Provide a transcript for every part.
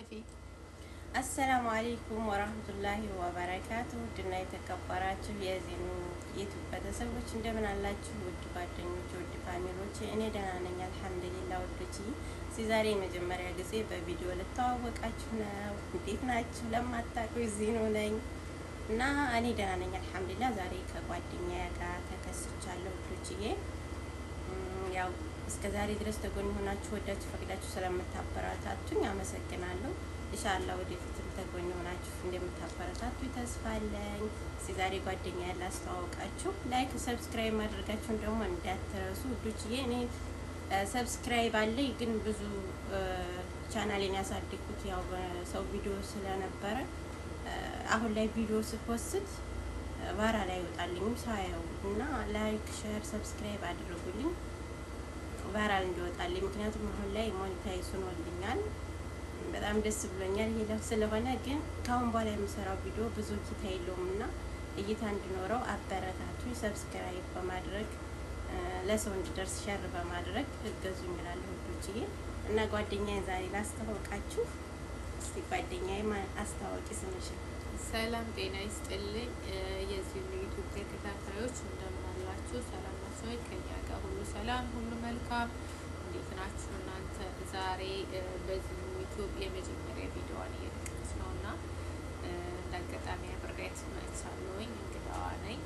السلام عليكم ورحمة الله وبركاته. دنا يتكبراتو يزينو يوتيوب ቤተሰቦች እንደምን አላችሁ? ውድ ጓደኞቼ፣ ውድ ፋሚሊዎቼ፣ እኔ ደህና ነኝ አልሐምዱሊላህ። ውዶቼ ዛሬ መጀመሪያ ጊዜ በቪዲዮ ልተዋወቃችሁ ነው። እንዴት ናችሁ? ለማታውቁኝ ዚኑ ነኝ እና እኔ ደህና ነኝ አልሐምዱሊላህ። ዛሬ ከጓደኛዬ ጋር ተከስቻለሁ ውዶቼ። ያው እስከ ዛሬ ድረስ ተጎን ሆናችሁ ወዳችሁ ፈቅዳችሁ ስለምታበረታቱኝ አመሰግናለሁ። ኢንሻአላህ ወደፊትም ተጎን ሆናችሁ እንደምታበረታቱኝ ተስፋ አለኝ። ዛሬ ጓደኛዬ ላስተዋውቃችሁ። ላይክ ሰብስክራይብ ማድረጋችሁን ደግሞ እንዳትረሱ ውዶችዬ። እኔ ሰብስክራይብ አለኝ ግን ብዙ ቻናሌን ያሳድኩት ያው በሰው ቪዲዮ ስለነበረ አሁን ላይ ቪዲዮ ስፖስት ባራ ላይ ይወጣልኝም ሳያው እና ላይክ ሼር ሰብስክራይብ አድርጉልኝ ቫይራል እንዲወጣልኝ። ምክንያቱም አሁን ላይ ሞኔታይዝ ሆኖልኛል፣ በጣም ደስ ብሎኛል። ይሄ ለፍ ስለሆነ ግን ካሁን በኋላ የምሰራው ቪዲዮ ብዙ እይታ የለውም እና እይታ እንዲኖረው አበረታቱ። ሰብስክራይብ በማድረግ ለሰው እንዲደርስ ሸር በማድረግ እገዙኝ እላለሁ ውዶችዬ። እና ጓደኛዬ ዛሬ ላስተዋውቃችሁ። እስቲ ጓደኛዬ ማን አስተዋውቂ ስምሽን? ሰላም ጤና ይስጥልኝ። የዚህ ዩቲዩብ ተከታታዮች እንደምን አላችሁ? ሰላም ናችሁ? ከኛ ጋር ሁሉ ሰላም፣ ሁሉ መልካም። እንዴት ናችሁ እናንተ? ዛሬ በዚህ ዩቲዩብ የመጀመሪያ ቪዲዮዋን እየለቀቀች ነውና እንዳጋጣሚ አብሬያት መጥቻለሁኝ። እንግዳዋ ነኝ።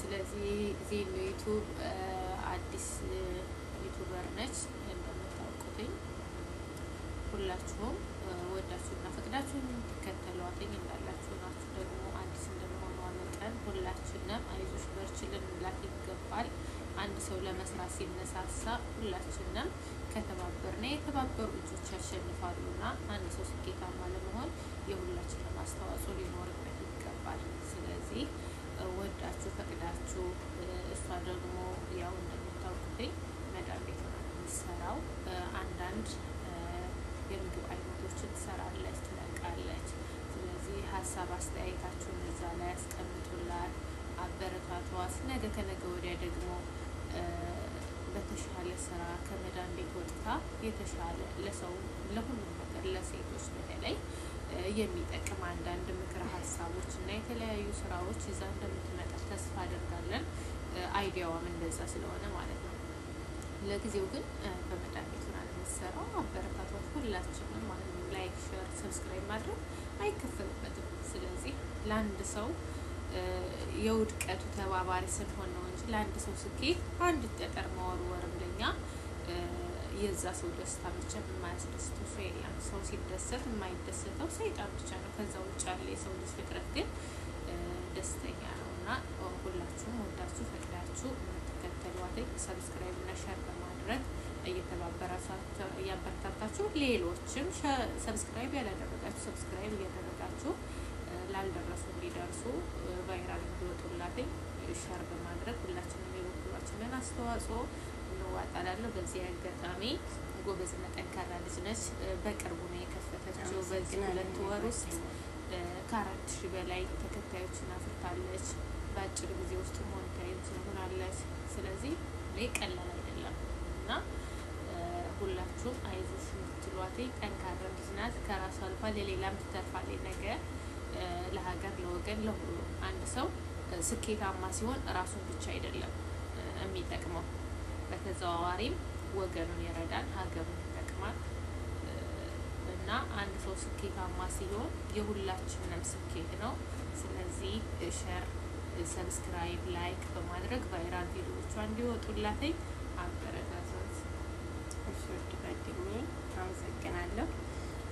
ስለዚህ ዚህ ዩቲዩብ አዲስ ዩቲዩበር ነች እንደምታውቁትኝ። ሁላችሁም ወዳችሁና ፈቅዳችሁ የምትከተሏትኝ እንዳላችሁ ናችሁ። ደግሞ አዲስ እንደመሆኗ መጠን ሁላችንም አይዞሽ በርችልን እንላት ይገባል። አንድ ሰው ለመስራት ሲነሳሳ ሁላችንም ከተባበርና የተባበሩ እጆች ያሸንፋሉና አንድ ሰው ስኬታማ ለመሆን የሁላችንም አስተዋጽኦ ሊኖርበት ይገባል። ስለዚህ ወዳችሁ ፈቅዳችሁ እሷ ደግሞ ያው እንደምታውቁትኝ መዳም ቤት ነው የምትሰራው። አንዳንድ የምግብ አይነቶችን ትሰራለች፣ ትለቃለች። ስለዚህ ሀሳብ አስተያየታችሁን እዛ ላይ ያስቀምጡላት፣ አበረታቷት። ነገ ከነገ ወዲያ ደግሞ በተሻለ ስራ ከመዳን ቤት ወጥታ የተሻለ ለሰው ለሁሉም ነገር ለሴቶች በተለይ የሚጠቅም አንዳንድ ምክረ ሀሳቦች እና የተለያዩ ስራዎች ይዛ እንደምትመጣ ተስፋ አደርጋለን። አይዲያዋም እንደዛ ስለሆነ ማለት ነው። ለጊዜው ግን በመዳን ቤት ሆና የምትሰራው አበረታቷት ሁላችንም ማለት ነው። ላይክ ሼር ሰብስክራይብ ማድረግ አይከፈልበትም። ስለዚህ ለአንድ ሰው የውድቀቱ ተባባሪ ስንሆን ነው እንጂ ለአንድ ሰው ስኬት አንድ ጠጠር መወርወርም ለኛ የዛ ሰው ደስታ ብቻ የማያስደስተው ሰው የለም። ሰው ሲደሰት የማይደሰተው ሰይጣን ብቻ ነው። ከዛ ውጭ ያለ የሰው ልጅ ፍጥረት ግን ደስተኛ ነው እና ሁላችሁም ወዳችሁ ፈቅዳችሁ የምትከተሏትኝ ሰብስክራይብ እና ሼር በማድረግ እያበረታታችሁ ሌሎችም ሰብስክራይብ ያላደረጋችሁ ሰብስክራይብ እያደረጋችሁ ላልደረሱ እንዲደርሱ ቫይራል እንዲወጡላትኝ ሼር በማድረግ ሁላችንም የበኩላችንን አስተዋጽኦ እንዋጣላለሁ። በዚህ አጋጣሚ ጎበዝና ጠንካራ ልጅ ነች። በቅርቡ ነው የከፈተችው። በዚህ 2 ወር ውስጥ ከ4000 በላይ ተከታዮችን አፍርታለች። በአጭር ጊዜ ውስጥ ሞኔታይዝ ሆናለች። ስለዚህ ቀላል አይደለም እና ሁላችሁም አይዞሽ የምትሏትኝ ጠንካራ ልጅ ናት። ከራሷ አልፋ ለሌላም ትተርፋለች። ነገር ለሀገር፣ ለወገን፣ ለሁሉ አንድ ሰው ስኬታማ ሲሆን ራሱን ብቻ አይደለም የሚጠቅመው፣ በተዘዋዋሪም ወገኑን ይረዳል፣ ሀገሩን ይጠቅማል። እና አንድ ሰው ስኬታማ ሲሆን የሁላችንም ስኬት ነው። ስለዚህ ሼር ሰብስክራይብ ላይክ በማድረግ ቫይራል ቪዲዮዎቿ እንዲወጡላትኝ አበረታታት። እሺ ውድ ጓደኛዬ አመሰግናለሁ።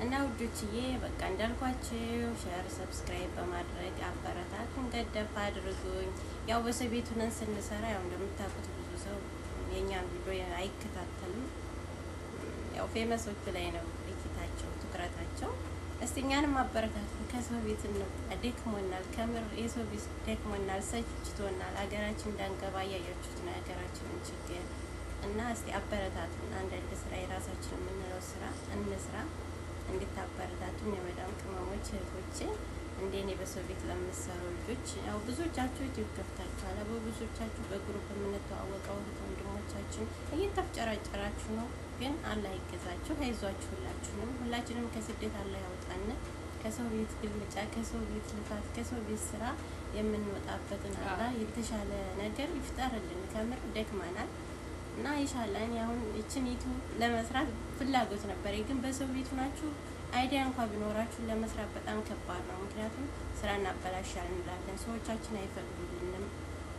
እና ውዶችዬ በቃ እንዳልኳችሁ ሼር ሰብስክራይብ በማድረግ አበረታቱን፣ ገደፍ አድርጉኝ። ያው በሰው ቤት ሆነን ስንሰራ ያው እንደምታውቁት ብዙ ሰው የኛን ቪዲዮ አይከታተልም። ያው ፌመሶቹ ላይ ነው እይታቸው ትኩረታቸው። እስቲ እኛንም አበረታቱን። ከሰው ቤት እንውጣ፣ ደክሞናል። ከምር የሰው ቤት ደክሞናል፣ ሰልችቶናል። ሀገራችን እንዳንገባ እያያችሁት ነው ሀገራችንን ችግር እና እስቲ አበረታቱን። አንዳንድ ስራ የራሳችን የምንለው ስራ እንስራ። እንድታበረታቱን የመዳም ቅመሞች እህቶቼ፣ እንደኔ በሰው ቤት ለምትሰሩ ልጆች ያው ብዙዎቻችሁ ዩቲዩብ ከፍታችኋል። ብዙዎቻችሁ በግሩፕ የምንተዋወቀው ወንድሞቻችን እየተፍጨራጨራችሁ ነው። ግን አላህ ይገዛችሁ፣ አይዟችሁ ሁላችንም ከስደት አላህ ያውጣን። ከሰው ቤት ግልምጫ፣ ከሰው ቤት ልፋት፣ ከሰው ቤት ስራ የምንወጣበትን አላህ የተሻለ ነገር ይፍጠርልን። ከምር ደክመናል እና ኢንሻአላህ እኔ አሁን እቺን ዩቲዩብ ለመስራት ፍላጎት ነበር፣ ግን በሰው ቤት ናችሁ አይዲያ እንኳን ቢኖራችሁ ለመስራት በጣም ከባድ ነው። ምክንያቱም ስራ እናበላሻለን እንላለን፣ ሰዎቻችን አይፈቅዱልንም።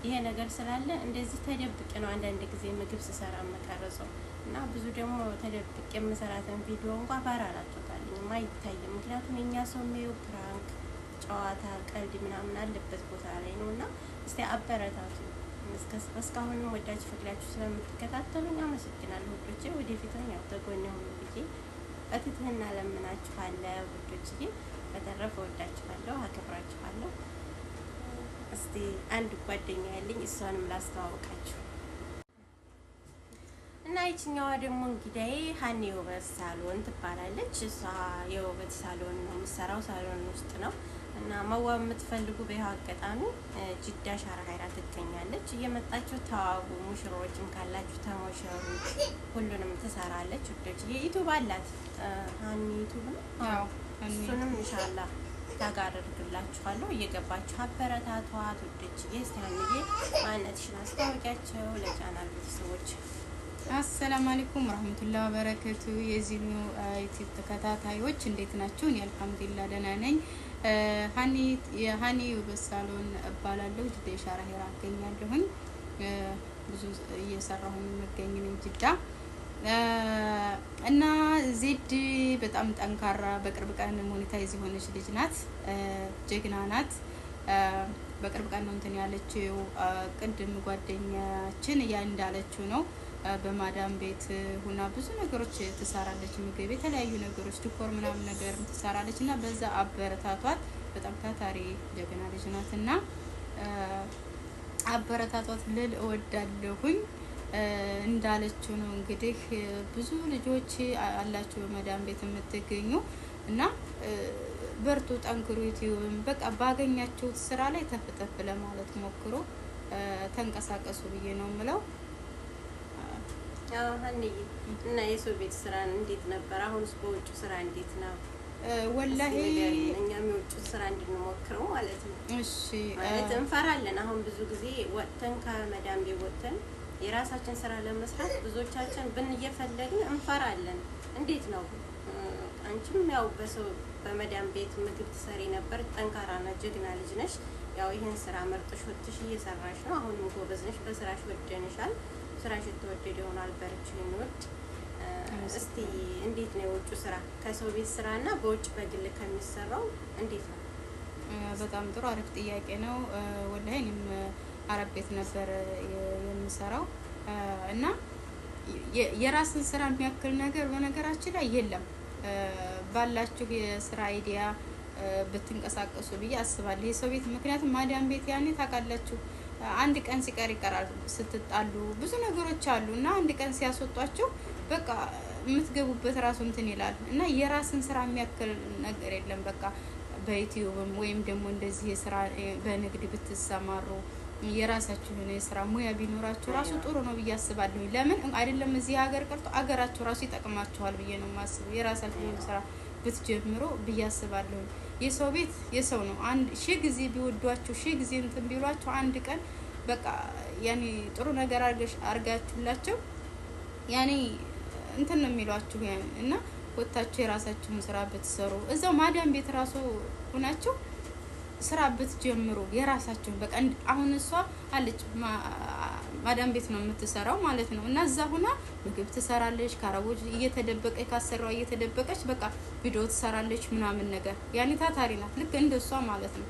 ይሄ ነገር ስላለ እንደዚህ ተደብቄ ነው አንዳንድ ጊዜ ምግብ ስሰራ መቀረጸው እና ብዙ ደግሞ ተደብቄ የምሰራትን ቪዲዮ እንኳን ባራላችሁታለኝ አይታይም። ምክንያቱም የኛ ሰው የሚየው ፕራንክ፣ ጨዋታ፣ ቀልድ ምናምን አለበት ቦታ ላይ ነው እና እስቲ አበረታቱ። እስካሁንም ወዳጅ ፈቅዳችሁ ስለምትከታተሉኝ አመሰግናለሁ ውዶቼ። ወደፊትም ያው ተጎኔ ሁኑ ብዬ በትህትና ለምናችኋለሁ ውዶቼ። በተረፈ ወዳችኋለሁ፣ አከብራችኋለሁ። እስቲ አንድ ጓደኛ ያለኝ እሷንም ላስተዋውቃችሁ እና ይችኛዋ ደግሞ እንግዲህ ሀኒ የውበት ሳሎን ትባላለች። እሷ የውበት ሳሎን ነው የምትሰራው፣ ሳሎን ውስጥ ነው እና መዋብ የምትፈልጉ በይኸው አጋጣሚ ጅዳ ሻራ ሀይራ ትገኛለች። እየመጣችሁ ተዋቡ፣ ሙሽሮችም ካላችሁ ተሞሸሩ። ሁሉንም ትሰራለች ውዶች። የዩቲዩብ አላት ሀኒ ዩቲዩብ ነው። አዎ እሱንም ኢንሻአላህ ታጋ አደርግላችኋለሁ። እየገባችሁ አበረታቷት ውዶች። እስቲ ሀኒዬ ማንነትሽን አስተዋውቂያቸው ለቻናል ቤተሰቦች። አሰላሙ አለይኩም ወራህመቱላሂ ወበረከቱ። የዚሁ ዩቲዩብ ተከታታዮች እንዴት ናችሁ? እኔ አልሐምዱሊላህ ደህና ነኝ። የሀኒ የውበት ሳሎን እባላለሁ። ጅዳ ሻራ ሀይራ አገኛለሁኝ። ብዙ እየሰራሁኝ መገኝ ነኝ ጅዳ እና ዜድ በጣም ጠንካራ በቅርብ ቀን ሞኔታይዝ የሆነች ልጅ ናት። ጀግና ናት። በቅርብ ቀን ነው እንትን ያለችው። ቅድም ጓደኛችን ያ እንዳለችው ነው በማዳም ቤት ሁና ብዙ ነገሮች ትሰራለች። ምግብ፣ የተለያዩ ነገሮች ዲኮር ምናምን ነገር ትሰራለች እና በዛ አበረታቷት። በጣም ታታሪ ጀግና ልጅ ናት እና አበረታቷት ልል እወዳለሁኝ። እንዳለችው ነው እንግዲህ ብዙ ልጆች አላችሁ በማዳም ቤት የምትገኙ እና በርቱ፣ ጠንክሩ። ዩቲዩብም በቃ ባገኛችሁት ስራ ላይ ተፍተፍ ለማለት ሞክሩ፣ ተንቀሳቀሱ ብዬ ነው የምለው። ሀኒዬ እና የሰው ቤት ስራ እንዴት ነበር? አሁንስ በውጭ ስራ እንዴት ነው? ወላሂ እኛም የውጭ ስራ እንድንሞክረው ማለት ነው። እሺ ማለት እንፈራለን። አሁን ብዙ ጊዜ ወጥተን ከመዳም ቤት ወጥተን የራሳችን ስራ ለመስራት ብዙዎቻችን ብንየፈለግን እንፈራለን። እንዴት ነው? አንቺም ያው በመዳም ቤት ምግብ ትሰሪ ነበር። ጠንካራና ጀግና ልጅ ነሽ። ያው ይሄን ስራ መርጠሽ ወጥሽ እየሰራሽ ነው። አሁንም ጎበዝ ነሽ። በስራሽ ወደንሻል። ስራሽ ተወደደ ይሆናል። በርቺ እንወድ። እስቲ እንዴት ነው የውጭ ስራ ከሰው ቤት ስራና በውጭ በግል ከሚሰራው እንዴት ነው? በጣም ጥሩ አሪፍ ጥያቄ ነው። ወላሂ እኔም አረብ ቤት ነበር የምሰራው እና የራስን ስራ የሚያክል ነገር በነገራችን ላይ የለም። ባላችሁ የስራ አይዲያ ብትንቀሳቀሱ ብዬ አስባለሁ። የሰው ቤት ምክንያቱም ማዳም ቤት ያኔ ታውቃላችሁ አንድ ቀን ሲቀር ይቀራል። ስትጣሉ ብዙ ነገሮች አሉ እና አንድ ቀን ሲያስወጧችሁ በቃ የምትገቡበት ራሱ እንትን ይላል እና የራስን ስራ የሚያክል ነገር የለም። በቃ በዩቲዩብም ወይም ደግሞ እንደዚህ የስራ በንግድ ብትሰማሩ የራሳችሁ የሆነ የስራ ሙያ ቢኖራችሁ ራሱ ጥሩ ነው ብዬ አስባለሁ። ለምን አይደለም እዚህ ሀገር ቀርቶ አገራችሁ ራሱ ይጠቅማችኋል ብዬ ነው የማስበው። የራሳችሁ የሆነ ስራ ብትጀምሩ ብዬ አስባለሁ። የሰው ቤት የሰው ነው። አንድ ሺህ ጊዜ ቢወዷችሁ ሺህ ጊዜ እንትን ቢሏችሁ አንድ ቀን በቃ ያኔ ጥሩ ነገር አርጋችሁላቸው ያኔ እንትን ነው የሚሏችሁ እና ወጣችሁ የራሳችሁን ስራ ብትሰሩ እዛው ማዳም ቤት ራሱ ሆናችሁ ስራ ብትጀምሩ የራሳችሁን በቃ አሁን እሷ አለች ማዳም ቤት ነው የምትሰራው ማለት ነው እና እዛ ሆና ምግብ ትሰራለች። ከአረቦች እየተደበቀች ካሰራው እየተደበቀች በቃ ቪዲዮ ትሰራለች ምናምን ነገር ያኔ ታታሪ ናት። ልክ እንደሷ ማለት ነው።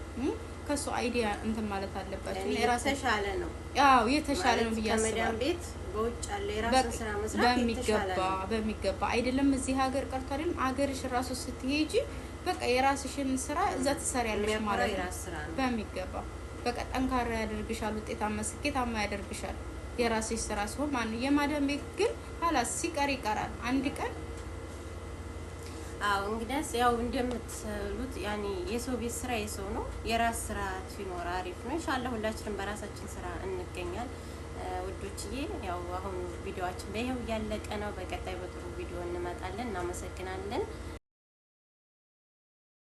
ከሷ አይዲያ እንትን ማለት አለባችሁ። የተሻለ ነው። ያው የተሻለ ነው ብዬ አስባለሁ። ከመዳም ቤት በውጭ ያለ የራስን ስራ መስራት በሚገባ አይደለም እዚህ ሀገር ቀርቶ አይደለም ሀገርሽ ራሱ ስትሄጂ በቃ የራስሽን ስራ እዛ ትሰሪያለሽ ማለት ነው። በሚገባ በቃ ጠንካራ ያደርግሻል፣ ውጤታማ ስኬታማ ያደርግሻል የራስሽ ስራ ሲሆን ማን የማዳም ቤት ግን አላስ ሲቀር ይቀራል አንድ ቀን። አዎ እንግዲህ ያው እንደምትሉት ያኔ የሰው ቤት ስራ የሰው ነው። የራስ ስራ ሲኖር አሪፍ ነው። ኢንሻአላህ ሁላችንም በራሳችን ስራ እንገኛለን። ውዶችዬ ያው አሁን ቪዲዮአችን በይሄው ያለቀ ነው። በቀጣይ በጥሩ ቪዲዮ እንመጣለን። እናመሰግናለን።